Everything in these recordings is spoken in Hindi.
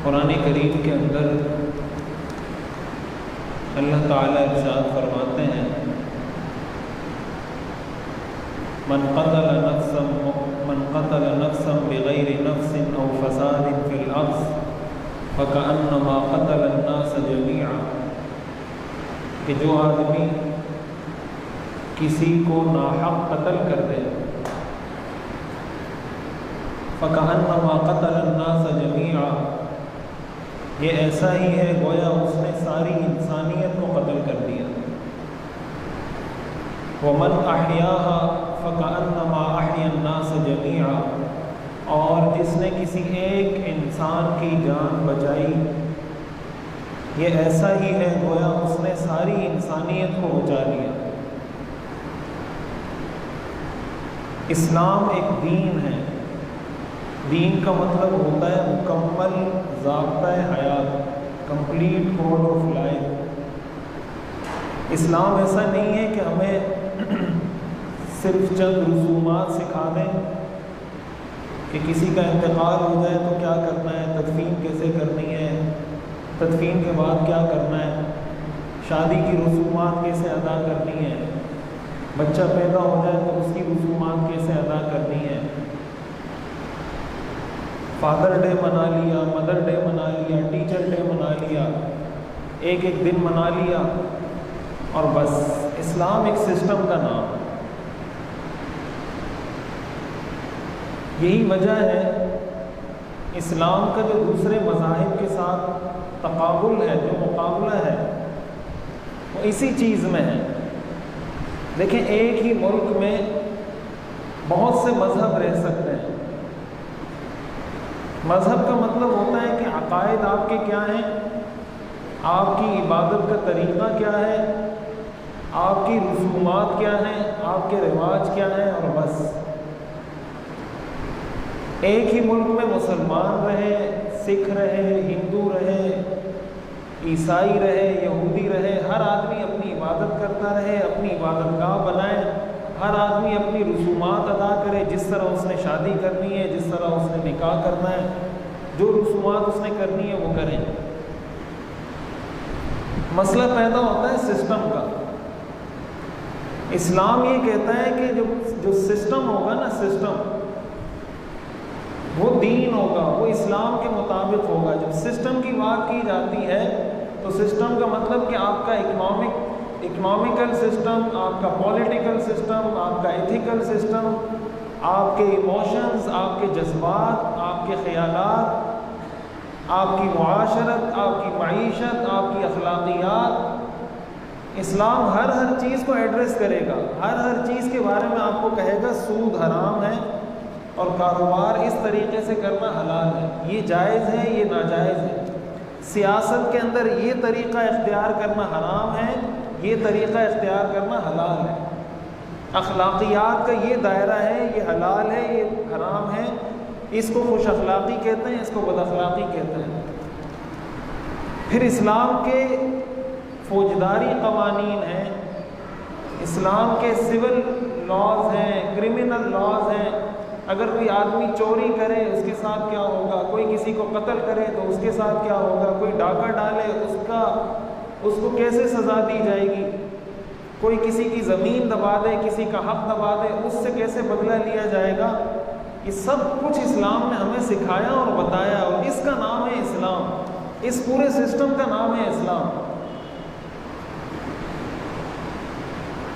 कुरान करीम के अंदर अल्लाह ताला इरशाद फरमाते हैं, मन क़तल नफ्सन बिग़ैरि नफ्सिन औ फ़सादिन फ़िल अर्ज़ फ़कअन्नमा क़तल अन्नास जमीआ, कि जो आदमी किसी को नाहक कत्ल कर दे, फ़कअन्नमा क़तल अन्नास जमीआ, ये ऐसा ही है गोया उसने सारी इंसानियत को कत्ल कर दिया। वमन अहयाहा फ़कअन्नमा अहया अन्नास जमीआ, और जिसने किसी एक इंसान की जान बचाई, ये ऐसा ही है गोया उसने सारी इंसानियत को बचा लिया। इस्लाम एक दीन है। दीन का मतलब होता है मुकम्मल ज़ाब्ता हयात, कंप्लीट कोड ऑफ लाइफ। इस्लाम ऐसा नहीं है कि हमें सिर्फ चंद रसूमात सिखा दें कि किसी का इंतकाल हो जाए तो क्या करना है, तदफीन कैसे करनी है, तदफीन के बाद क्या करना है, शादी की रसूमात कैसे अदा करनी है, बच्चा पैदा हो जाए तो उसकी रसूमात कैसे अदा करनी है, फादर डे मना लिया, मदर डे मना लिया, टीचर डे मना लिया, एक एक दिन मना लिया और बस। इस्लाम एक सिस्टम का नाम है। यही वजह है इस्लाम का जो दूसरे मज़ाहिब के साथ तक़ाबुल है, जो मुकाबला है, वो इसी चीज़ में है। देखें, एक ही मुल्क में बहुत से मज़हब रह सकते हैं। मज़हब का मतलब होता है कि अक़ायद आपके क्या हैं, आपकी इबादत का तरीक़ा क्या है, आपकी रसूमात क्या हैं, आपके रिवाज क्या हैं, और बस। एक ही मुल्क में मुसलमान रहे, सिख रहे, हिंदू रहे, ईसाई रहे, यहूदी रहे, हर आदमी अपनी इबादत करता रहे, अपनी इबादतगाह बनाए, हर आदमी अपनी रसूमात अदा करे, जिस तरह उसने शादी करनी है, जिस तरह उसने निकाह करना है, जो रसूमात उसने करनी है वो करें। मसला पैदा होता है सिस्टम का। इस्लाम ये कहता है कि जो सिस्टम होगा ना, सिस्टम वो दीन होगा, वो इस्लाम के मुताबिक होगा। जब सिस्टम की बात की जाती है तो सिस्टम का मतलब कि आपका इकोनॉमिकल सिस्टम, आपका पॉलिटिकल सिस्टम, आपका एथिकल सिस्टम, आपके इमोशंस, आपके जज्बात, आपके ख़यालात, आपकी मुआशरत, आपकी मईशत, आपकी अखलाकियात। इस्लाम हर चीज़ को एड्रेस करेगा, हर चीज़ के बारे में आपको कहेगा सूद हराम है और कारोबार इस तरीके से करना हलाल है, ये जायज़ है, ये नाजायज़ है। सियासत के अंदर ये तरीक़ा इख्तियार करना हराम है, ये तरीक़ा इख्तियार करना हलाल है। अखलाकियात का ये दायरा है, ये हलाल है, ये हराम है, इसको खुश अखलाक़ी कहते हैं, इसको बद अखलाक़ी कहते हैं। फिर इस्लाम के फौजदारी क़वानीन हैं, इस्लाम के सिविल लॉज हैं, क्रिमिनल लॉज हैं। अगर कोई आदमी चोरी करे उसके साथ क्या होगा, कोई किसी को कत्ल करे तो उसके साथ क्या होगा, कोई डाका डाले उसको कैसे सज़ा दी जाएगी, कोई किसी की ज़मीन दबा दे, किसी का हक़ दबा दे, उससे कैसे बदला लिया जाएगा। ये सब कुछ इस्लाम ने हमें सिखाया और बताया, और इसका नाम है इस्लाम। इस पूरे सिस्टम का नाम है इस्लाम।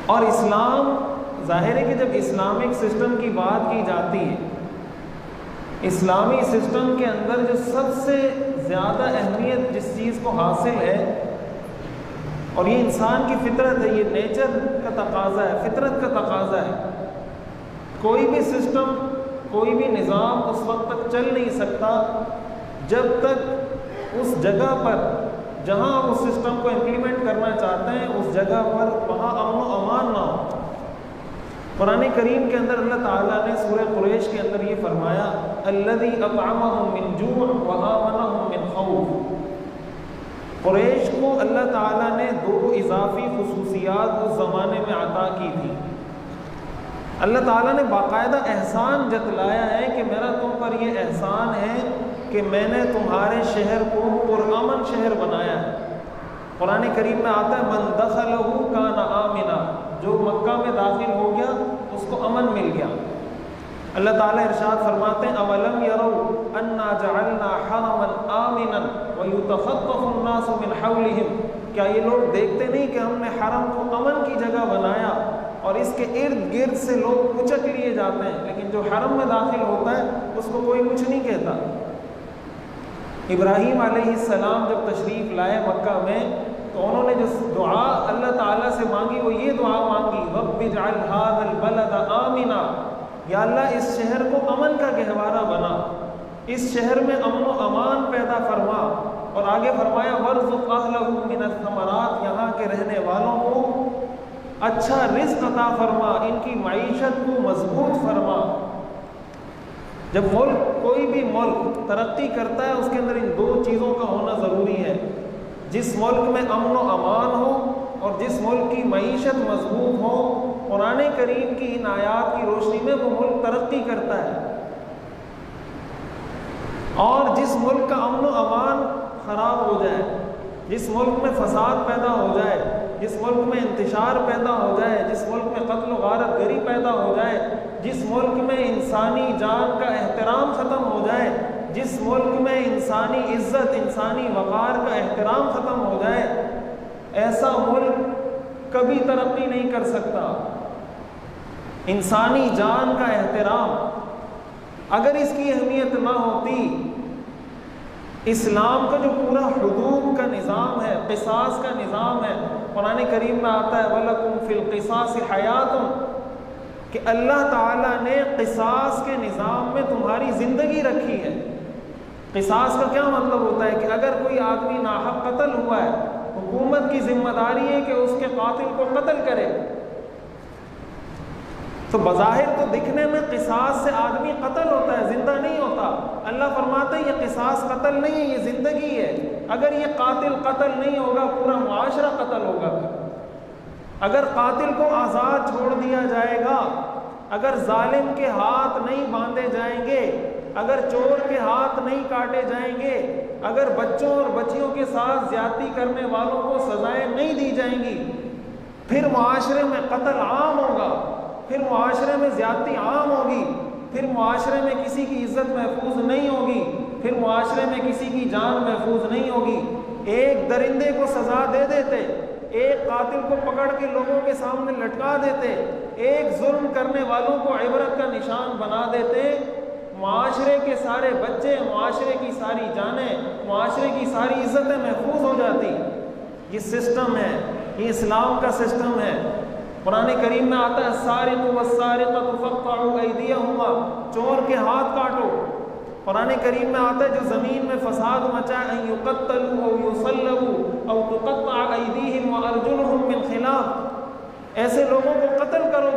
और इस्लाम, ज़ाहिर है कि जब इस्लामिक सिस्टम की बात की जाती है, इस्लामी सिस्टम के अंदर जो सबसे ज़्यादा अहमियत जिस चीज़ को हासिल है, और ये इंसान की फितरत है, ये नेचर का तकाज़ा है, फितरत का तकाज़ा है। कोई भी सिस्टम, कोई भी निज़ाम उस वक्त तक चल नहीं सकता जब तक उस जगह पर जहाँ आप उस सिस्टम को इम्प्लीमेंट करना चाहते हैं, उस जगह पर वहाँ अमन व अमान ना हो। कुरान करीम के अंदर अल्लाह ताला ने सूरह कुरैश के अंदर ये फरमाया, अल्लज़ी अतअमहुम मिन जू' व आमनहुम मिन खौफ। कुरैश को अल्लाह ताला ने दो इजाफी खुसूसियात उस ज़माने में अता की थी। अल्लाह ताला ने बाकायदा एहसान जतलाया है कि मेरा तुम पर ये एहसान है कि मैंने तुम्हारे शहर को पुरअमन शहर बनाया है। कुरान करीम में आता है मन दखलहु कान आमिना, जो मक्का में दाखिल हो गया उसको अमन मिल गया। अल्लाह ताला इरशाद फरमाते हैं अवलम यरौ अन्ना जअलना हरमन आमिनन व युतखत्तफु अन्नासु मिन हौलिहिम, क्या ये लोग देखते नहीं कि हमने हरम को अमन की जगह बनाया और इसके इर्द गिर्द से लोग उचक लिए जाते हैं, लेकिन जो हरम में दाखिल होता है उसको कोई कुछ नहीं कहता। इब्राहीम अलैहिस्सलाम जब तशरीफ़ लाए मक्का में तो उन्होंने जो दुआ अल्लाह ताला से मांगी वो ये दुआ मांगी रब्बि जअल हाज़ल बलद आमिना, या अल्लाह इस शहर को अमन का गहवारा बना, इस शहर में अमन व अमान पैदा फरमा। और आगे फरमाया वर्ज़ुक़ अहलहु मिनस समरात, यहाँ के रहने वालों को अच्छा रिज़्क़ अता फरमा, इनकी मईशत को मजबूत फरमा। जब मुल्क कोई भी मुल्क तरक्की करता है उसके अंदर इन दो चीज़ों का होना ज़रूरी है। जिस मुल्क में अमन व अमान हो और जिस मुल्क की मईशत मजबूत हो, कुरान करीम की इन आयात की रोशनी में वो मुल्क तरक्की करता है। और जिस मुल्क का अमन व अमान ख़राब हो जाए, जिस मुल्क में फसाद पैदा हो जाए, जिस मुल्क में इंतशार पैदा हो जाए, जिस मुल्क में कत्ल गारत गरी पैदा हो जाए, जिस मुल्क में इंसानी जान का एहतराम ख़त्म हो जाए, जिस मुल्क में इंसानी इज़्ज़त, इंसानी वक़ार का एहतराम ख़त्म हो जाए, ऐसा मुल्क कभी तरक्की नहीं कर सकता। इंसानी जान का एहतराम, अगर इसकी अहमियत ना होती, इस्लाम का जो पूरा हुदूद का निज़ाम है, क़िसास का निज़ाम है, कुरान करीम में आता है वलकुम फिल क़िसास हयातुन, कि अल्लाह ताला ने क़िसास के निज़ाम में तुम्हारी ज़िंदगी रखी है। क़िसास का क्या मतलब होता है कि अगर कोई आदमी नाहक कत्ल हुआ है, हुकूमत की ज़िम्मेदारी है कि उसके कातिल को कत्ल करे। तो बज़ाहिर तो दिखने में क़िसास से आदमी कत्ल होता है, ज़िंदा नहीं होता। अल्लाह फरमाते हैं ये क़िसास कत्ल नहीं है, ये ज़िंदगी है। अगर ये कातिल कत्ल नहीं होगा पूरा मुआशरा कत्ल होगा। अगर कातिल को आज़ाद छोड़ दिया जाएगा, अगर जालिम के हाथ नहीं बांधे जाएंगे, अगर चोर के हाथ नहीं काटे जाएंगे, अगर बच्चों और बच्चियों के साथ ज्यादती करने वालों को सजाएं नहीं दी जाएंगी, फिर मुआशरे में कत्ल आम होगा, फिर मुआशरे में ज्यादती आम होगी, फिर मुआशरे में किसी की इज्जत महफूज नहीं होगी, फिर मुआशरे में किसी की जान महफूज नहीं होगी। एक दरिंदे को सजा दे देते, एक कातिल को पकड़ के लोगों के सामने लटका देते, एक जुल्म करने वालों को इबरत का निशान बना देते, मुआशरे के सारे बच्चे, मुआशरे की सारी जानें, मुआशरे की सारी इज्जतें महफूज हो जाती। ये सिस्टम है, ये इस्लाम का सिस्टम है। कुरान करीम में आता है सारिक़ु वस्सारिक़तु फ़क़्तअू अयदियहुमा, चोर के हाथ काटो। कुरान करीम में आता है जो ज़मीन में फसाद मचाए अन युक़त्तलू औ युसल्लबू औ तुक़त्तअ अयदीहिम व अर्जुलुहुम मिन ख़िलाफ़, ऐसे लोगों को कत्ल करो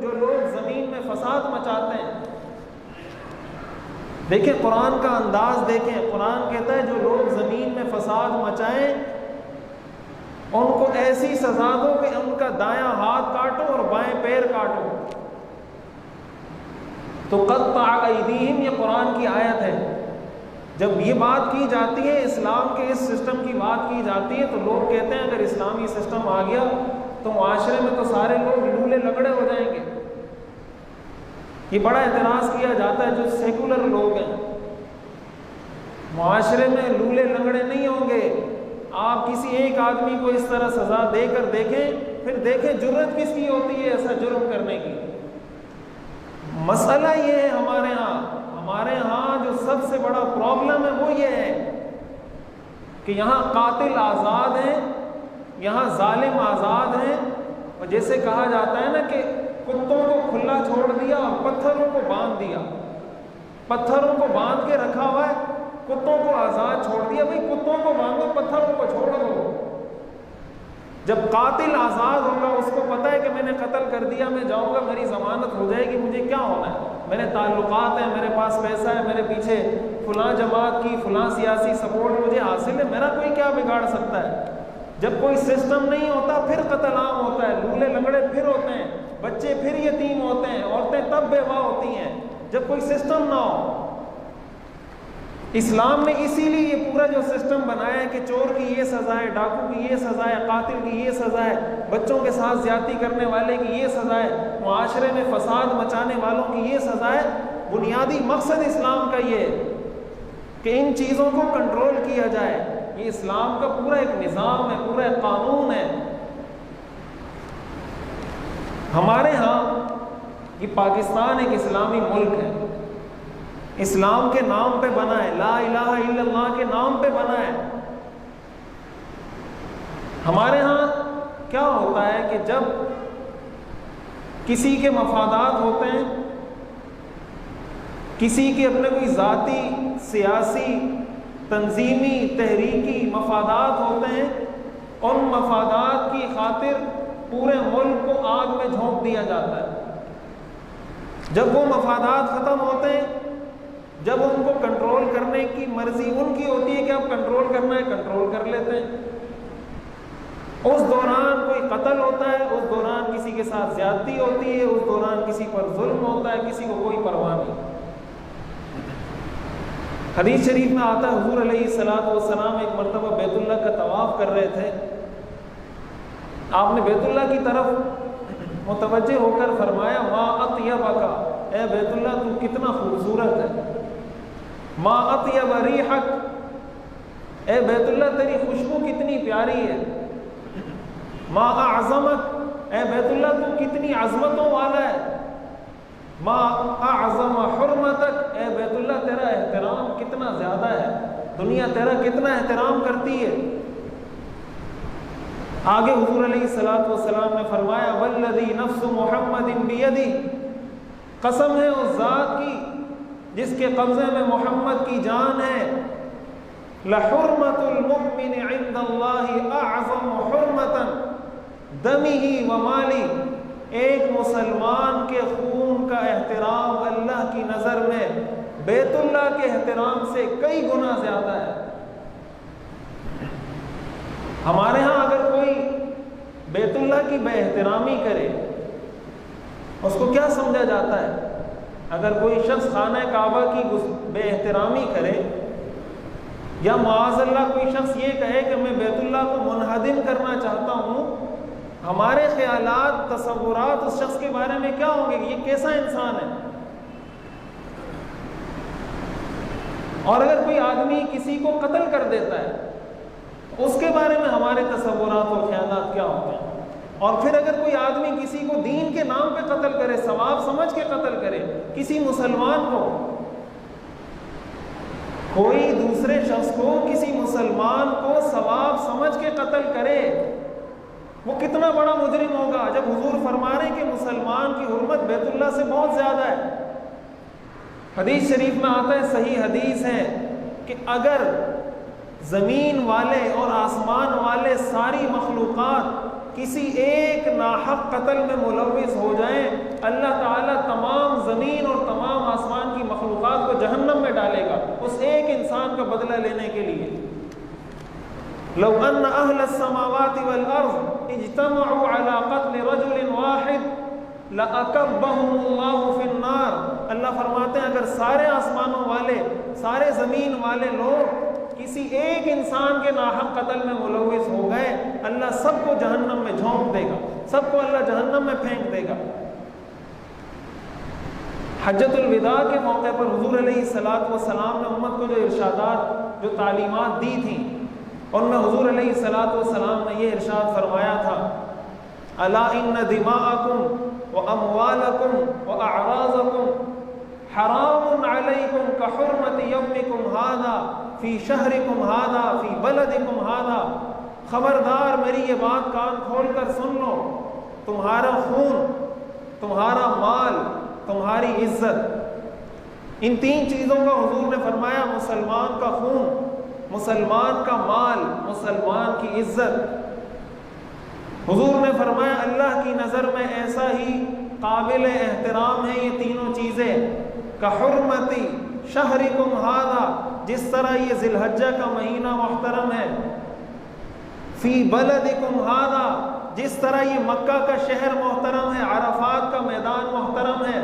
जो लोग ज़मीन में फसाद मचाते हैं। देखें कुरान का अंदाज देखें, कुरान कहता है जो लोग ज़मीन में फसाद मचाएं उनको ऐसी सजा दो कि उनका दायां हाथ काटो और बाएं पैर काटो। तो क़त्तअ अयदीहिम, ये कुरान की आयत है। जब ये बात की जाती है, इस्लाम के इस सिस्टम की बात की जाती है, तो लोग कहते हैं अगर इस्लामी सिस्टम आ गया तो मुआशरे में तो सारे लोग लूले लगड़े हो जाएंगे। ये बड़ा एतराज़ किया जाता है जो सेकुलर लोग हैं, मुआशरे में लूले लगड़े नहीं होंगे। आप किसी एक आदमी को इस तरह सज़ा देकर देखें, फिर देखें जुर्रत किसकी होती है ऐसा जुर्म करने की। मसला ये है हमारे यहाँ जो सबसे बड़ा प्रॉब्लम है वो ये है कि यहाँ कातिल आज़ाद हैं, यहाँ जालिम आज़ाद हैं। और जैसे कहा जाता है ना कि कुत्तों को खुला छोड़ दिया और पत्थरों को बांध दिया, पत्थरों को बांध के रखा हुआ है, कुत्तों को आज़ाद छोड़ दिया। भाई कुत्तों को बांधो, पत्थरों को छोड़ दो। जब कातिल आज़ाद होगा, उसको पता है कि मैंने कत्ल कर दिया, मैं जाऊंगा मेरी ज़मानत हो जाएगी, मुझे क्या होना है, मेरे ताल्लुकात हैं, मेरे पास पैसा है, मेरे पीछे फलां जमात की फलां सियासी सपोर्ट मुझे हासिल है, मेरा कोई क्या बिगाड़ सकता है। जब कोई सिस्टम नहीं होता फिर कत्ल आम होता है, लूले लंगड़े फिर होते हैं, बच्चे फिर यतीम होते हैं, औरतें तब बेवा होती हैं जब कोई सिस्टम ना हो। इस्लाम ने इसीलिए ये पूरा जो सिस्टम बनाया है कि चोर की ये सज़ा है, डाकू की ये सज़ा है, कातिल की ये सज़ा है, बच्चों के साथ ज़्यादती करने वाले की ये सज़ा है, मुआशरे में फसाद मचाने वालों की ये सज़ा है। बुनियादी मकसद इस्लाम का ये है कि इन चीज़ों को कंट्रोल किया जाए। ये इस्लाम का पूरा एक निज़ाम है, पूरा एक कानून है। हमारे यहाँ ये पाकिस्तान एक इस्लामी मुल्क है, इस्लाम के नाम पे बना है, ला इलाहा इल्लल्लाह के नाम पे बना है। हमारे यहाँ क्या होता है कि जब किसी के मफादात होते हैं, किसी के अपने कोई ज़ाती, सियासी, तंजीमी, तहरीकी मफादात होते हैं, उन मफादात की खातिर पूरे मुल्क को आग में झोंक दिया जाता है। जब वो मफादात ख़त्म होते हैं, जब उनको कंट्रोल करने की मर्जी उनकी होती है कि अब कंट्रोल करना है, कंट्रोल कर लेते हैं। उस दौरान कोई कत्ल होता है, उस दौरान किसी के साथ ज्यादती होती है, उस दौरान किसी पर जुल्म होता है, किसी को कोई परवाह नहीं। हदीस शरीफ में आता है हुजूर अलैहिस्सलातु वस्सलाम एक मरतबा बैतुल्लाह का तवाफ कर रहे थे। आपने बैतुल्लाह की तरफ मुतवज्जे होकर फरमाया, मा अत्यबका, ए बैतुल्लाह तू कितना खूबसूरत है। मा अत्यब रिहक, ए बैतुल्लाह तेरी खुशबू कितनी प्यारी है। मा अअज़मक, ए बैतुल्लाह तू कितनी अज़मतों वाला है। मा अअज़म हुर्मतक, ए बैतुल्लाह तेरा एहतराम कितना ज़्यादा है, दुनिया तेरा कितना एहतराम करती है। आगे हुजूर अलैहिस्सलातु वस्सलाम ने फरमाया, वल्लज़ी नफ्सु मुहम्मदिन बियदी, कसम है उस ज़ात की जिसके कब्ज़े में मोहम्मद की जान है, लहुर्मतुल मुमिन इंदल्लाहि अअज़म हुर्मतन दमिही व माली, एक मुसलमान के खून का एहतराम अल्लाह की नज़र में बैतुल्लाह के एहतराम से कई गुना ज़्यादा है। हमारे यहाँ अगर कोई बैतुल्लाह की बेएहतरामी करे, उसको क्या समझा जाता है? अगर कोई शख्स खाना काबा की बेएहतरामी करे, या माअज़ल्लाह कोई शख्स ये कहे कि मैं बैतुल्लाह को मुनहदिम करना चाहता हूँ, हमारे ख्यालात, तसव्वुरात उस शख्स के बारे में क्या होंगे? ये कैसा इंसान है? और अगर कोई आदमी किसी को कत्ल कर देता है, उसके बारे में हमारे तसव्वुरात और ख्यालात क्या होते हैं? और फिर अगर कोई आदमी किसी को दीन के नाम पे कत्ल करे, सवाब समझ के कत्ल करे, किसी मुसलमान को, कोई दूसरे शख्स को, किसी मुसलमान को सवाब समझ के कत्ल करे, वो कितना बड़ा मुजरिम होगा। जब हुजूर फरमा रहे कि मुसलमान की हुर्मत बैतुल्लाह से बहुत ज्यादा है। हदीस शरीफ में आता है, सही हदीस है, कि अगर जमीन वाले और आसमान वाले सारी मखलूक़ात किसी एक नाहक कत्ल में मुलव्विस हो जाएं, अल्लाह ताला तमाम ज़मीन और तमाम आसमान की मखलूक़ात को जहन्नम में डालेगा उस एक इंसान का बदला लेने के लिए। लौ अन्न अहलस समावाति वल अर्ज़ इज्तमअू अला क़त्ल रजुलिन वाहिद लअकब्बहुमुल्लाहु फिन्नार। अल्लाह फरमाते हैं, अगर सारे आसमानों वाले, सारे ज़मीन वाले लोग किसी एक इंसान के नाहक कत्ल में मुलव्विस हो गए, अल्लाह सबको जहन्नम में झोंक देगा, सबको अल्लाह जहन्नम में फेंक देगा। हज्जतुल विदा के मौके पर हुजूर अलैहिस्सलातु वस्सलाम ने उम्मत को जो इरशादात, जो तालीमात दी थी, उनमें हुजूर अलैहिस्सलातु वस्सलाम ने ये इरशाद फरमाया था, अला इन्न दिमाअकुम व अमवालकुम व अअराज़कुम हरामुन अलैकुम का हुर्मति यौमिकुम हादा फी शहरिकुम हादा फी बलदिकुम हादा। खबरदार, मेरी ये बात कान खोल कर सुन लो, तुम्हारा खून, तुम्हारा माल, तुम्हारी इज्जत, इन तीन चीज़ों का हुजूर ने फरमाया, मुसलमान का खून, मुसलमान का माल, मुसलमान की इज्जत। हुजूर ने फरमाया अल्लाह की नज़र में ऐसा ही काबिल एहतराम है ये तीनों चीज़ें, का हुर्मती शहरिकुम हादा, जिस तरह ये ज़िलहज्जा का महीना मुहतरम है, फ़ी बलदिकुम हादा, जिस तरह ये मक्का का शहर मुहतरम है, अरफात का मैदान मुहतरम है,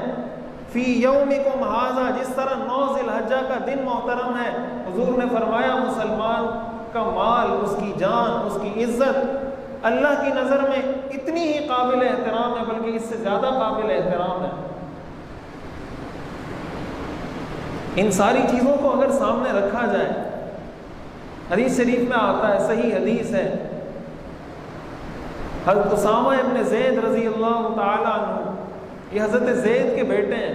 फ़ी यौमिकुम हाज़ा, जिस तरह 9 ज़िलहज्जा का दिन मोहतरम है, हुज़ूर ने फरमाया मुसलमान का माल, उसकी जान, उसकी इज़्ज़त अल्लाह की नज़र में इतनी ही काबिल एहतराम है, बल्कि इससे ज़्यादा काबिल एहतराम है। इन सारी चीज़ों को अगर सामने रखा जाए, हदीस शरीफ में आता है, सही हदीस है, हज़रत उसामा इब्न ज़ैद रज़ी अल्लाह ताला अन्हु, ये हज़रत ज़ैद के बेटे हैं।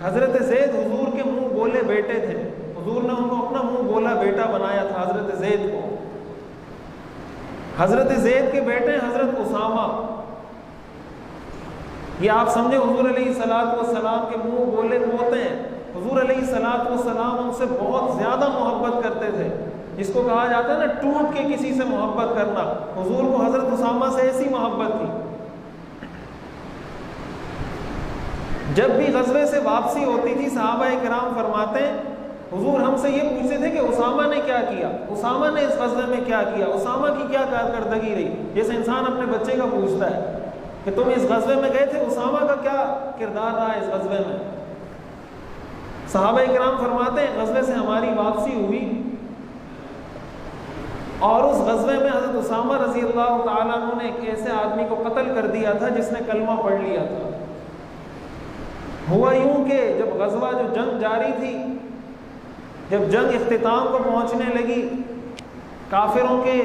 हज़रत ज़ैद हुज़ूर के मुँह बोले बेटे थे, हुज़ूर ने उनको अपना मुँह बोला बेटा बनाया था हज़रत ज़ैद को। हज़रत ज़ैद के बेटे हज़रत उसामा, ये आप समझे हुज़ूर अलैहिस्सलातु वस्सलाम के मुँह बोले पोते हैं। हुज़ूर अलैहिस्सलातु वस्सलाम उनसे बहुत ज़्यादा मोहब्बत करते थे, जिसको कहा जाता है ना टूट के किसी से मोहब्बत करना। हुज़ूर को हज़रत उसामा से ऐसी मोहब्बत थी। जब भी गज़वे से वापसी होती थी, सहाबा किराम फरमाते हैं हुज़ूर हमसे ये पूछते थे कि उसामा ने क्या किया, उसामा ने इस गज़वे में क्या किया, उसामा की क्या कारकर्दगी रही। जैसे इंसान अपने बच्चे का पूछता है कि तुम इस गज़वे में गए थे, उसामा का क्या किरदार रहा इस गज़वे में। सहाबा किराम फरमाते हैं गज़वे से हमारी वापसी हुई और उस गज़वे में हज़रत उसामा रज़ी अल्लाह ताला अन्हु ने एक ऐसे आदमी को कत्ल कर दिया था जिसने कलमा पढ़ लिया था। हुआ यूं कि जब गज़वा, जो जंग जारी थी, जब जंग इख्तिताम को पहुंचने लगी, काफिरों के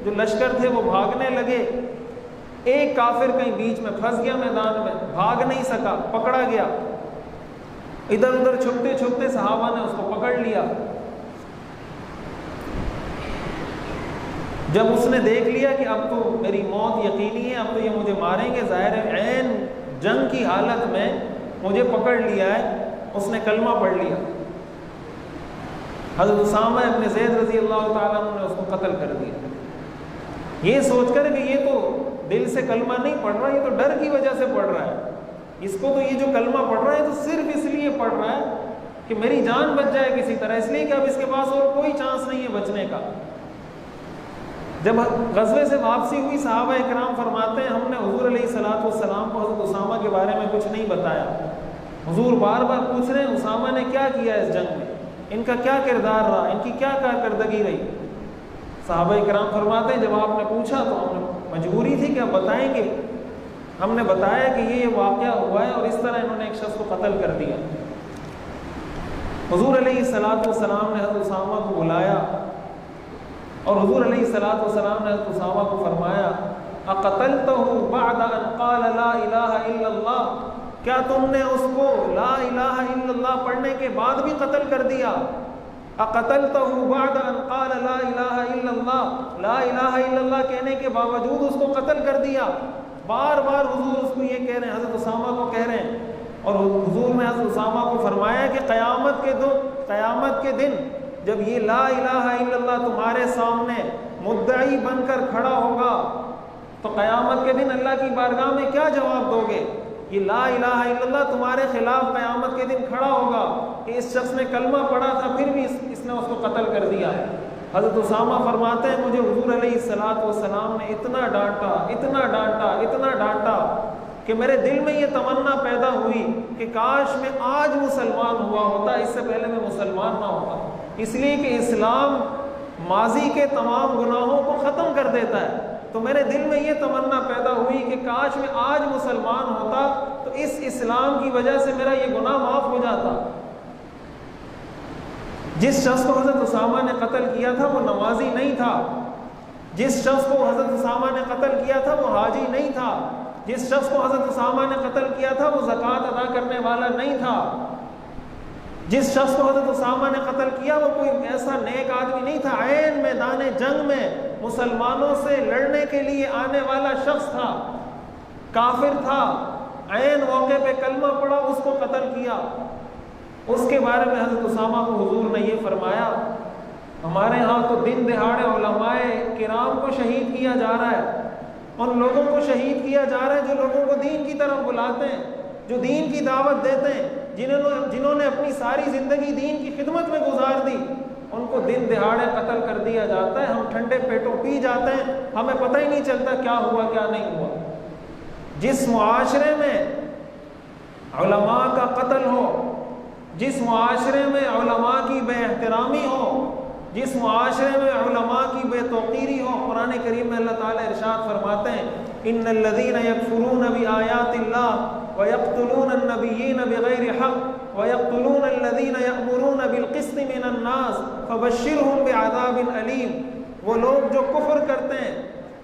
जो लश्कर थे वो भागने लगे। एक काफिर कहीं बीच में फंस गया, मैदान में भाग नहीं सका, पकड़ा गया। इधर उधर छुपते छुपते सहाबा ने उसको पकड़ लिया। जब उसने देख लिया कि अब तो मेरी मौत यकीनी है, अब तो ये मुझे मारेंगे, ज़ाहिर है ऐन जंग की हालत में मुझे पकड़ लिया है, उसने कलमा पढ़ लिया। हज़रत उसामा इब्न ज़ैद रज़ी अल्लाह ताला अन्हु ने उसको कत्ल कर दिया। ये सोचकर कि ये तो दिल से कलमा नहीं पढ़ रहा, ये तो डर की वजह से पढ़ रहा है, इसको तो ये जो कलमा पढ़ रहा है तो सिर्फ इसलिए पढ़ रहा है कि मेरी जान बच जाए किसी तरह, इसलिए कि अब इसके पास और कोई चांस नहीं है बचने का। जब गज़वे से वापसी हुई, सहाबा इकराम फरमाते हैं हमने हुज़ूर अलैहिस्सलातु वस्सलाम को हज़रत उसामा के बारे में कुछ नहीं बताया। हुज़ूर बार बार पूछ रहे हैं उसामा ने क्या किया इस जंग में, इनका क्या किरदार रहा, इनकी क्या कारकर्दगी रही। सहाबा इकराम फरमाते हैं जब आपने पूछा तो हमने मजबूरी थी कि हम बताएंगे, हमने बताया कि ये वाक़या हुआ है और इस तरह इन्होंने एक शख्स को कत्ल कर दिया। हुज़ूर अलैहिस्सलातु वस्सलाम ने हज़रत उसामा को बुलाया और हुज़ूर अलैहिस्सलातु वस्सलाम ने हज़रत उसामा को फरमाया अक़तलतहु बअद अन क़ाल ला इलाहा इल्लल्लाह, क्या तुमने उसको ला इलाहा इल्लल्लाह पढ़ने के बाद भी कत्ल कर दिया। अक़तलतहु बअद अन क़ाल ला इलाहा इल्लल्लाह, ला इलाहा इल्लल्लाह कहने के बावजूद उसको कत्ल कर दिया। बार बार हुज़ूर उसको ये कह रहे हैं, हज़रत उसामा को कह रहे हैं। और हुज़ूर ने हज़रत उसामा को फरमाया कि क़यामत के दिन जब ये ला इलाहा इल्लल्लाह तुम्हारे सामने मुद्दई बनकर खड़ा होगा तो क़यामत के दिन अल्लाह की बारगाह में क्या जवाब दोगे। ये ला इलाहा इल्लल्लाह तुम्हारे खिलाफ क़यामत के दिन खड़ा होगा कि इस शख्स ने कलमा पढ़ा था फिर भी इसने उसको कत्ल कर दिया। हज़रत उसामा फरमाते हैं मुझे हुज़ूर अलैहिस्सलातु वस्सलाम ने इतना डांटा, इतना डांटा, इतना डांटा कि मेरे दिल में ये तमन्ना पैदा हुई कि काश मैं आज मुसलमान हुआ होता, इससे पहले मैं मुसलमान ना होता। इसलिए कि इस्लाम माजी के तमाम गुनाहों को ख़त्म कर देता है। तो मेरे दिल में ये तमन्ना पैदा हुई कि काश मैं आज मुसलमान होता तो इस इस्लाम की वजह से मेरा ये गुनाह माफ़ हो जाता। जिस शख्स को हज़रत उसामा ने कत्ल किया था वो नमाजी नहीं था, जिस शख्स को हज़रत उसामा ने कत्ल किया था वो हाजी नहीं था, जिस शख्स को हज़रत उसामा ने कत्ल किया था वो ज़कात अदा करने वाला नहीं था, जिस शख्स को हज़रत उसामा ने कत्ल किया वो कोई ऐसा नेक आदमी नहीं था, ऐन मैदान जंग में मुसलमानों से लड़ने के लिए आने वाला शख्स था, काफिर था, ऐन मौके पे कलमा पड़ा, उसको कत्ल किया। उसके बारे में हज़रत उसामा को हुज़ूर ने ये फरमाया हमारे यहाँ तो दिन दिहाड़े उलमाए किराम को शहीद किया जा रहा है, उन लोगों को शहीद किया जा रहा है जो लोगों को दीन की तरफ बुलाते हैं, जो दीन की दावत देते हैं, जिन्होंने अपनी सारी ज़िंदगी दीन की खिदमत में गुजार दी, उनको दिन दिहाड़े कत्ल कर दिया जाता है। हम ठंडे पेटों पी जाते हैं, हमें पता ही नहीं चलता क्या हुआ क्या नहीं हुआ। जिस मुआशरे में उलमा का कत्ल हो, जिस मुआशरे में उलमा की बेएहतरामी हो, जिस मुआशरे में उलमा की बेतौकीरी हो, कुरान करीम में अल्लाह ताला इरशाद फरमाते हैं इन्नल्लज़ीना यकफुरून बिआयातिल्लाह व यक़्तुलून अन्नबिय्यीन बिग़ैरि हक़्क़ व यक़्तुलून अल्लज़ीना यअमुरून बिलक़िस्ति मिनन्नास फ़बश्शिरहुम बिअज़ाबिन अलीम। वो लोग जो कुफ्र करते हैं,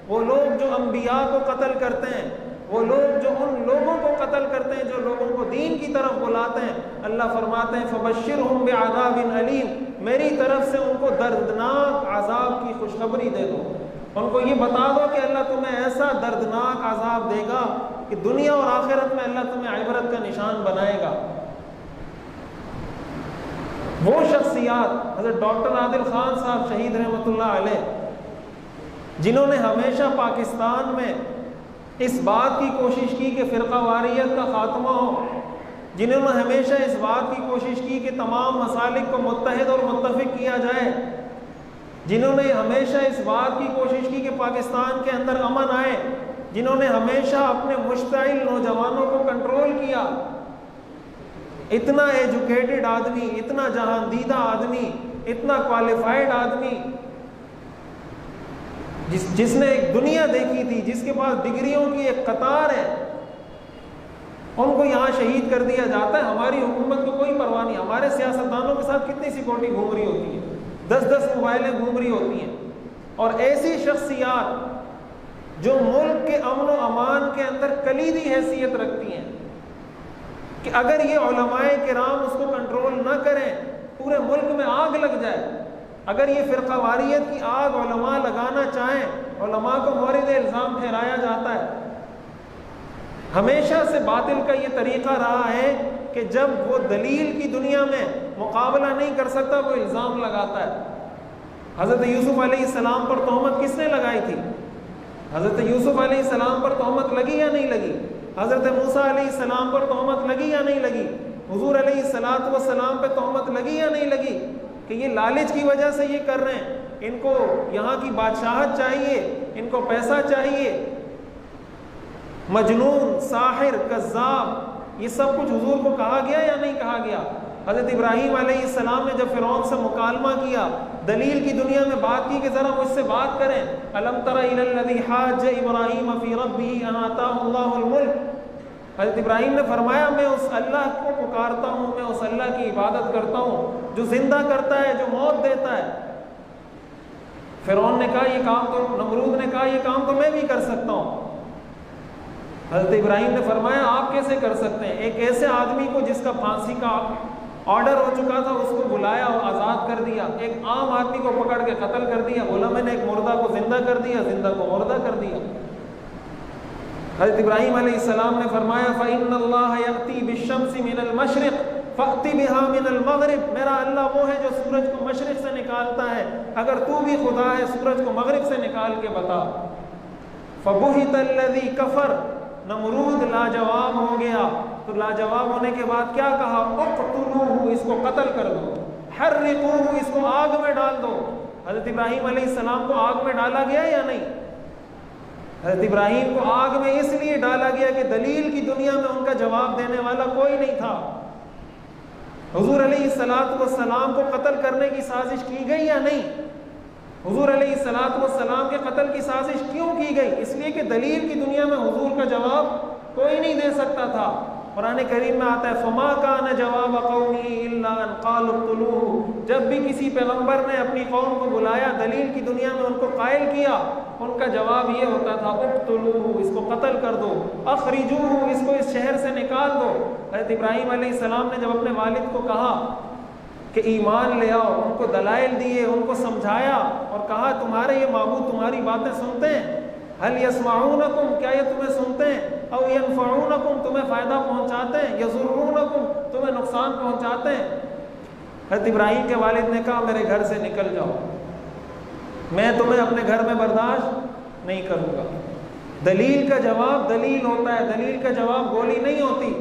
वो लोग जो अंबिया को कत्ल करते हैं, वो लोग जो उन लोगों को कत्ल करते हैं जो लोगों को दीन की तरफ बुलाते हैं, अल्लाह फरमाते हैं फ़बश्शिरहुम बिअज़ाबिन अलीम, मेरी तरफ से उनको दर्दनाक अज़ाब की खुशखबरी दे दो। उनको ये बता दो कि अल्लाह तुम्हें ऐसा दर्दनाक अज़ाब देगा कि दुनिया और आखिरत में अल्लाह तुम्हें इबरत का निशान बनाएगा। वो शख्सियात हज़रत डॉक्टर आदिल खान साहब शहीद रहमतुल्लाह अलैह, जिन्होंने हमेशा पाकिस्तान में इस बात की कोशिश की कि फ़िरक़ा वारियत का ख़ात्मा हो, जिन्होंने हमेशा इस बात की कोशिश की कि तमाम मसालिक को मुत्तहिद और मुत्तफ़िक़ किया जाए, जिन्होंने हमेशा इस बात की कोशिश की कि पाकिस्तान के अंदर अमन आए, जिन्होंने हमेशा अपने मुश्ताइल नौजवानों को कंट्रोल किया, इतना एजुकेटेड आदमी, इतना जहांदीदा आदमी, इतना क्वालिफाइड आदमी, जिसने एक दुनिया देखी थी, जिसके पास डिग्रियों की एक कतार है, उनको यहाँ शहीद कर दिया जाता है। हमारी हुकूमत को कोई परवाह नहीं। हमारे सियासतदानों के साथ कितनी सिक्योरिटी घूम रही होती है, 10-10 मोबाइलें घूम रही होती हैं। और ऐसी शख्सियात जो मुल्क के अमन व अमान के अंदर कलीदी हैसियत रखती हैं कि अगर ये उलमाए किराम उसको कंट्रोल न करें, पूरे मुल्क में आग लग जाए। अगर ये फ़िरक़ा वारियत की आग उलमा लगाना चाहें, उलमा को मोरिद इल्ज़ाम ठहराया जाता है। हमेशा से बातिल का ये तरीक़ा रहा है कि जब वो दलील की दुनिया में मुकाबला नहीं कर सकता, वो इल्ज़ाम लगाता है। हज़रत यूसुफ़ अलैहिस्सलाम पर तोहमत किसने लगाई थी? हज़रत यूसुफ़ अलैहिस्सलाम पर तोहमत लगी या नहीं लगी? हज़रत मूसा अलैहिस्सलाम पर तोहमत लगी या नहीं लगी? हुज़ूर अलैहिस्सलातु वस्सलाम पर तोहमत लगी या नहीं लगी? कि ये लालच की वजह से ये कर रहे हैं, इनको यहाँ की बादशाहत चाहिए, इनको पैसा चाहिए। मजनून, साहिर, कज़्ज़ाब, ये सब कुछ हुजूर को कहा गया या नहीं कहा गया? हज़रत इब्राहीम अलैहिस्सलाम ने जब फ़िरौन से मुकालमा किया, दलील की दुनिया में बात की कि ज़रा मुझसे बात करें, अलम तरा इलल्लज़ी हाज्ज इब्राहीम फ़ी रब्बिही अन आताहुल्लाहुल मुल्क। हज़रत इब्राहीम ने फरमाया मैं उस अल्लाह को पुकारता हूँ, मैं उस अल्लाह की इबादत करता हूँ जो ज़िंदा करता है, जो मौत देता है। फ़िरौन ने कहा ये काम तो, नमरूद ने कहा ये काम तो मैं भी कर सकता हूँ। हज़रत इब्राहीम ने फरमाया आप कैसे कर सकते हैं? एक ऐसे आदमी को जिसका फांसी का ऑर्डर हो चुका था, उसको बुलाया और आज़ाद कर दिया। एक आम आदमी को पकड़ के कत्ल कर दिया। बोला मैंने एक मुर्दा को ज़िंदा कर दिया, ज़िंदा को मुर्दा कर दिया। हज़रत इब्राहीम अलैहिस्सलाम ने फरमाया फ़इन्नल्लाह यअती बिश्शम्सि मिनल मशरिक़ फ़अति बिहा मिनल मग़रिब। मेरा अल्लाह वो है जो सूरज को मशरिक़ से निकालता है, अगर तू भी खुदा है सूरज को मग़रिब से निकाल के बता। फ़बुहितल्लज़ी कफ़र, नमरूद लाजवाब हो गया। तो लाजवाब होने के बाद क्या कहा? उक़्तुलूहु, इसको कत्ल कर दो, हर्रिक़ूहु, इसको आग में डाल दो। हज़रत इब्राहीम अलैहिस्सलाम को आग में डाला गया या नहीं? हज़रत इब्राहीम को आग में इसलिए डाला गया कि दलील की दुनिया में उनका जवाब देने वाला कोई नहीं था। हुज़ूर अलैहिस्सलातु वस्सलाम को कत्ल करने की साजिश की गई या नहीं? हुज़ूर अलैहिस्सलातु वस्सलाम के कत्ल की साजिश क्यों की गई? इसलिए कि दलील की दुनिया में हुज़ूर का जवाब कोई नहीं दे सकता था। कुरान करीम में आता है फ़मा कान जवाब क़ौमी इल्ला अन क़ालू उक़्तुलूहु। जब भी किसी पैगम्बर ने अपनी कौम को बुलाया, दलील की दुनिया में उनको कायल किया, उनका जवाब ये होता था उक़्तुलूहु, इसको कत्ल कर दो, अख़रिजूहु, इसको इस शहर से निकाल दो। हज़रत इब्राहीम अलैहिस्सलाम ने जब अपने वालिद को कहा कि ईमान ले आओ, उनको दलाइल दिए, उनको समझाया और कहा तुम्हारे ये माबूद तुम्हारी बातें सुनते हैं, हल यस्माऊनकुम, क्या ये तुम्हें सुनते हैं? औ यनफ़ऊनकुम, तुम्हें फ़ायदा पहुँचाते हैं, यज़ुर्रूनकुम, तुम्हें नुकसान पहुँचाते हैं। हज़रत इब्राहीम के वालिद ने कहा मेरे घर से निकल जाओ, मैं तुम्हें अपने घर में बर्दाश्त नहीं करूँगा। दलील का जवाब दलील होता है, दलील का जवाब गोली नहीं होती।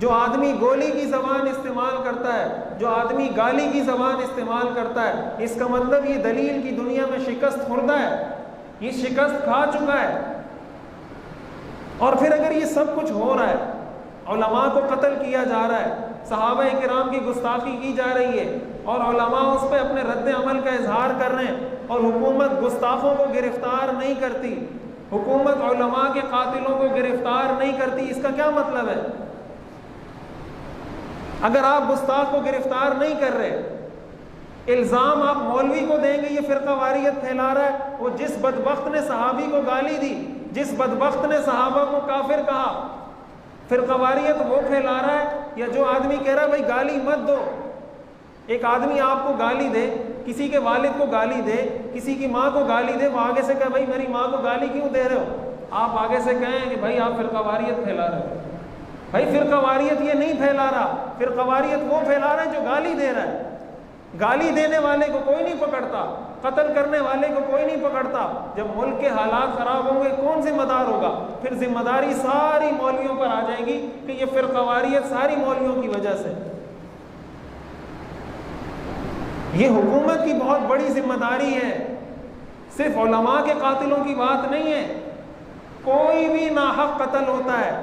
जो आदमी गोली की ज़बान इस्तेमाल करता है, जो आदमी गाली की ज़बान इस्तेमाल करता है, इसका मतलब ये दलील की दुनिया में शिकस्त खुर्दा है, ये शिकस्त खा चुका है। और फिर अगर ये सब कुछ हो रहा है उलमा को कत्ल किया जा रहा है, सहाबा किराम की गुस्ताखी की जा रही है और उलमा उस पर अपने रद्द अमल का इजहार कर रहे हैं और हुकूमत गुस्ताखों को गिरफ्तार नहीं करती, हुकूमत उलमा के कातिलों को गिरफ्तार नहीं करती। इसका क्या मतलब है? अगर आप गुस्ताख को गिरफ्तार नहीं कर रहे, इल्ज़ाम आप मौलवी को देंगे ये फ़िरका वारियत फैला रहा है। वो जिस बदबख्त ने सहाबी को गाली दी, जिस बदबख्त ने सहाबा को काफिर कहा, फ़िरका वारियत वो फैला रहा है। या जो आदमी कह रहा है भाई गाली मत दो, एक आदमी आपको गाली दे, किसी के वालिद को गाली दे, किसी की माँ को गाली दे, वो आगे से कहे भाई मेरी माँ को गाली क्यों दे रहे हो, आप आगे से कहें कि भाई आप फ़िरका वारियत फैला रहे हो। भाई फ़िरका वारियत ये नहीं फैला रहा, फ़िरका वारियत वो फैला रहा है जो गाली दे रहा है। गाली देने वाले को कोई नहीं पकड़ता, कत्ल करने वाले को कोई नहीं पकड़ता। जब मुल्क के हालात ख़राब होंगे कौन जिम्मेदार होगा? फिर जिम्मेदारी सारी मौलवियों पर आ जाएगी कि ये फ़िरका वारियत सारी मौलवियों की वजह से। ये हुकूमत की बहुत बड़ी जिम्मेदारी है, सिर्फ उलमा के कातिलों की बात नहीं है। कोई भी नाहक कत्ल होता है,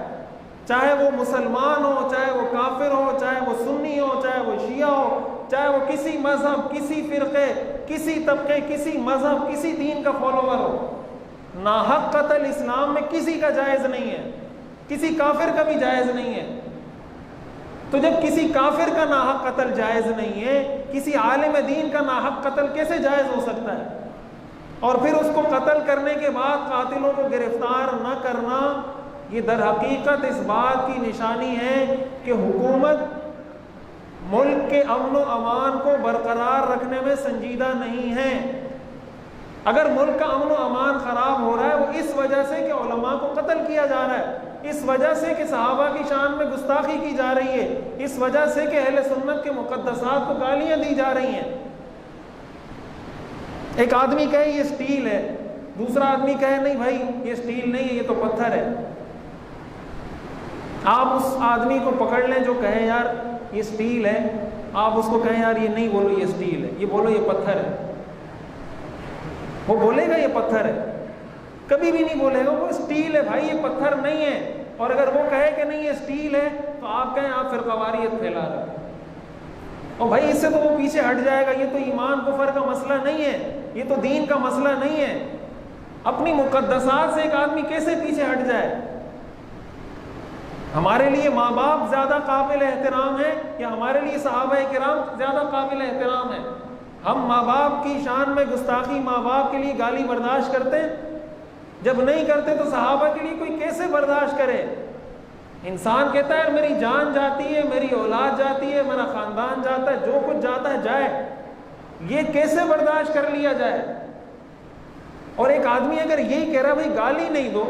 चाहे वो मुसलमान हो, चाहे वो काफिर हो, चाहे वो सुन्नी हो, चाहे वो शिया हो, चाहे वो किसी मजहब, किसी फिरके, किसी तबके, किसी मजहब, किसी दीन का फॉलोवर हो, नाहक कत्ल इस्लाम में किसी का जायज़ नहीं है, किसी काफिर का भी जायज़ नहीं है। तो जब किसी काफिर का नाहक कत्ल जायज़ नहीं है, किसी आलिम दीन का नाहक कत्ल कैसे जायज़ हो सकता है? और फिर उसको कत्ल करने के बाद कातिलों को गिरफ्तार न करना, ये दर हकीकत इस बात की निशानी है कि हुकूमत मुल्क के अमन व अमान को बरकरार रखने में संजीदा नहीं है। अगर मुल्क का अमन व अमान ख़राब हो रहा है वो इस वजह से कि उलमा को कत्ल किया जा रहा है, इस वजह से कि सहाबा की शान में गुस्ताखी की जा रही है, इस वजह से कि अहले सुन्नत के मुक़द्दसात को गालियाँ दी जा रही हैं। एक आदमी कहे ये स्टील है, दूसरा आदमी कहे नहीं भाई ये स्टील नहीं है, ये तो पत्थर है। आप उस आदमी को पकड़ लें जो कहे यार ये स्टील है, आप उसको कहें यार ये नहीं बोलो ये स्टील है, ये बोलो ये पत्थर है, वो बोलेगा ये पत्थर है? कभी भी नहीं बोलेगा, वो स्टील है भाई ये पत्थर नहीं है। और अगर वो कहे कि नहीं ये स्टील है तो आप कहें आप फ़िरका वारियत फैला रहे हो, और भाई इससे तो वो पीछे हट जाएगा, ये तो ईमान कुफर का मसला नहीं है, ये तो दीन का मसला नहीं है। अपनी मुक़द्दसात से एक आदमी कैसे पीछे हट जाए? हमारे लिए माँ बाप ज़्यादा काबिल एहतराम है या हमारे लिए सहाबा किराम ज़्यादा काबिल एहतराम है? हम माँ बाप की शान में गुस्ताखी, माँ बाप के लिए गाली बर्दाश्त करते हैं? जब नहीं करते तो सहाबा के लिए कोई कैसे बर्दाश्त करे? इंसान कहता है मेरी जान जाती है, मेरी औलाद जाती है, मेरा ख़ानदान जाता है, जो कुछ जाता है जाए, ये कैसे बर्दाश्त कर लिया जाए? और एक आदमी अगर यही कह रहा है भाई गाली नहीं दो,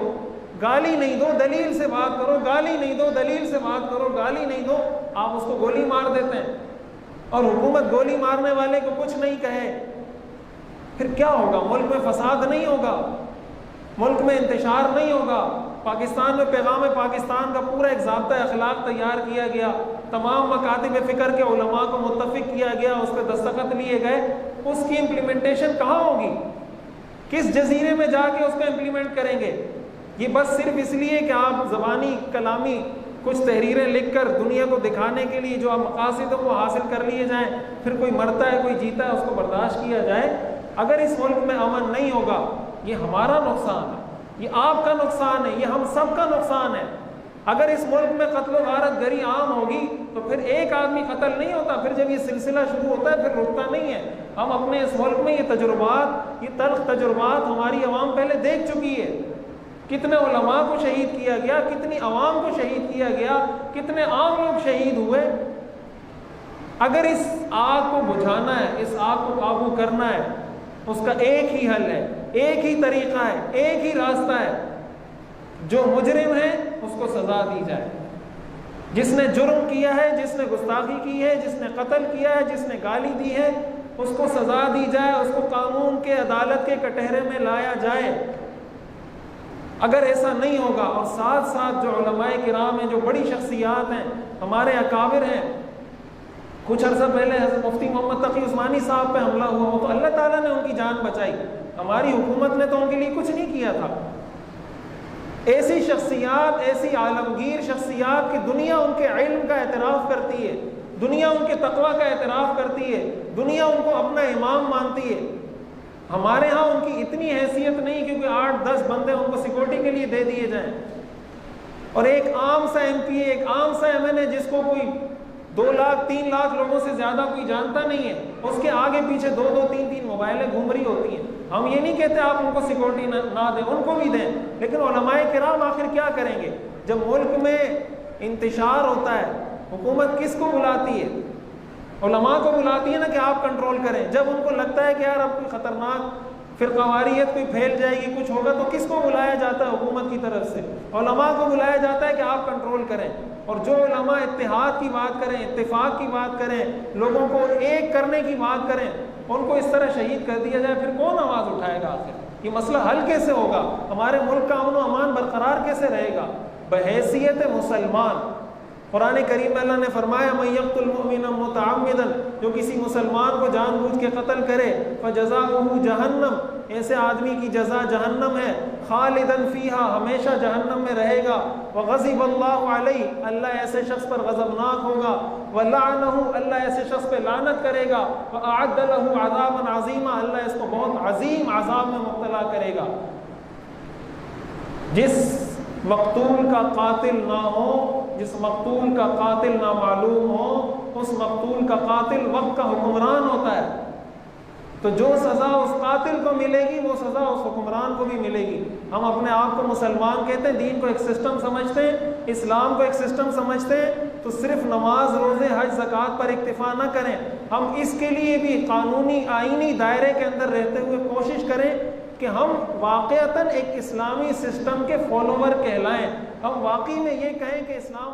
गाली नहीं दो, दलील से बात करो, गाली नहीं दो, दलील से बात करो, गाली नहीं दो, आप उसको गोली मार देते हैं और हुकूमत गोली मारने वाले को कुछ नहीं कहे, फिर क्या होगा? मुल्क में फसाद नहीं होगा, मुल्क में इंतशार नहीं होगा। पाकिस्तान में पैगाम पाकिस्तान का पूरा एक ज़ाब्ता अखलाक तैयार किया गया, तमाम मकातिब फ़िक्र के उलमा को मुत्तफ़िक किया गया, उस पर दस्तखत लिए गए, उसकी इम्प्लीमेंटेशन कहाँ होगी? किस जजीरे में जाके उसको इम्प्लीमेंट करेंगे? ये बस सिर्फ इसलिए कि आप ज़बानी कलामी कुछ तहरीरें लिखकर दुनिया को दिखाने के लिए जो आप मकासद वो हासिल कर लिए जाएं, फिर कोई मरता है कोई जीता है उसको बर्दाश्त किया जाए। अगर इस मुल्क में अमन नहीं होगा, ये हमारा नुकसान है, ये आपका नुकसान है, ये हम सब का नुकसान है। अगर इस मुल्क में कत्ल गारत गरी आम होगी तो फिर एक आदमी कत्ल नहीं होता, फिर जब ये सिलसिला शुरू होता है फिर रुकता नहीं है। हम अपने इस मुल्क में ये तजुर्बात, ये तल्ख तजुर्बात हमारी आवाम पहले देख चुकी है। कितने उलमा को शहीद किया गया, कितनी आवाम को शहीद किया गया, कितने आम लोग शहीद हुए। अगर इस आग को बुझाना है, इस आग को काबू करना है, उसका एक ही हल है, एक ही तरीका है, एक ही रास्ता है, जो मुजरिम है उसको सज़ा दी जाए। जिसने जुर्म किया है, जिसने गुस्ताखी की है, जिसने कत्ल किया है, जिसने गाली दी है, उसको सज़ा दी जाए, उसको कानून के अदालत के कटहरे में लाया जाए। अगर ऐसा नहीं होगा और साथ साथ जो उलमाए किराम हैं, जो बड़ी शख्सियात हैं, हमारे अकाबिर हैं, कुछ अर्सा पहले हज़रत मुफ्ती मोहम्मद तकी उस्मानी साहब पे हमला हुआ हो तो अल्लाह ताला ने उनकी जान बचाई, हमारी हुकूमत ने तो उनके लिए कुछ नहीं किया था। ऐसी शख्सियात, ऐसी आलमगीर शख्सियात कि दुनिया उनके इल्म का एतराफ़ करती है, दुनिया उनके तक़वा का एतराफ़ करती है, दुनिया उनको अपना इमाम मानती है। हमारे यहाँ उनकी इतनी हैसियत नहीं क्योंकि 8-10 बंदे उनको सिक्योरिटी के लिए दे दिए जाएं। और एक आम सा MP, एक आम सा MNA जिसको कोई 2 लाख 3 लाख लोगों से ज़्यादा कोई जानता नहीं है, उसके आगे पीछे 2-2 3-3 मोबाइलें घूम रही होती हैं। हम ये नहीं कहते आप उनको सिक्योरिटी ना दें, उनको भी दें, लेकिन उलमाए किराम आखिर क्या करेंगे? जब मुल्क में इंतशार होता है, हुकूमत किसको बुलाती है? उलमा को बुलाती है ना कि आप कंट्रोल करें। जब उनको लगता है कि यार अब कोई ख़तरनाक फ़िरक़ावारियत कोई फैल जाएगी, कुछ होगा, तो किसको बुलाया जाता है? हुकूमत की तरफ से उलमा को बुलाया जाता है कि आप कंट्रोल करें। और जो उलमा इत्तेहाद की बात करें, इत्तेफाक की बात करें, लोगों को एक करने की बात करें, उनको इस तरह शहीद कर दिया जाए, फिर कौन आवाज़ उठाएगा? आखिर ये मसला हल कैसे होगा? हमारे मुल्क का अमन व अमान बरकरार कैसे रहेगा? बहैसियत मुसलमान कुरान करीम में अल्लाह ने फरमाया, मन यक़्तुल मुअमिना मुतअम्मिदन, जो किसी मुसलमान को जानबूझ के कत्ल करे, फ़जज़ाउहु जहन्नम, ऐसे आदमी की जज़ा जहन्नम है, खालिदन फ़ीहा, हमेशा जहन्नम में रहेगा, व ग़ज़िबल्लाहु अलैहि, अल्लाह ऐसे शख्स पर ग़ज़बनाक होगा, व लअनहु, अल्लाह ऐसे शख्स पर लानत करेगा, व अअद्द लहु अज़ाबन अज़ीमा, अल्लाह इसको बहुत अज़ीम अज़ाब में मुब्तला करेगा। जिस मक़तूल का कातिल ना हो, जिस मक़तूल का कातिल ना मालूम हो, उस मक़तूल का कातिल वक्त का हुक्मरान होता है। तो जो सज़ा उस कातिल को मिलेगी वो सज़ा उस हुक्मरान को भी मिलेगी। हम अपने आप को मुसलमान कहते हैं, दीन को एक सिस्टम समझते हैं, इस्लाम को एक सिस्टम समझते हैं, तो सिर्फ नमाज, रोज़े, हज, ज़कात पर इक्तिफ़ा न करें। हम इसके लिए भी कानूनी आईनी दायरे के अंदर रहते हुए कोशिश करें कि हम वाक़अतन एक इस्लामी सिस्टम के फॉलोवर कहलाएं। हम वाकई में ये कहें कि इस्लाम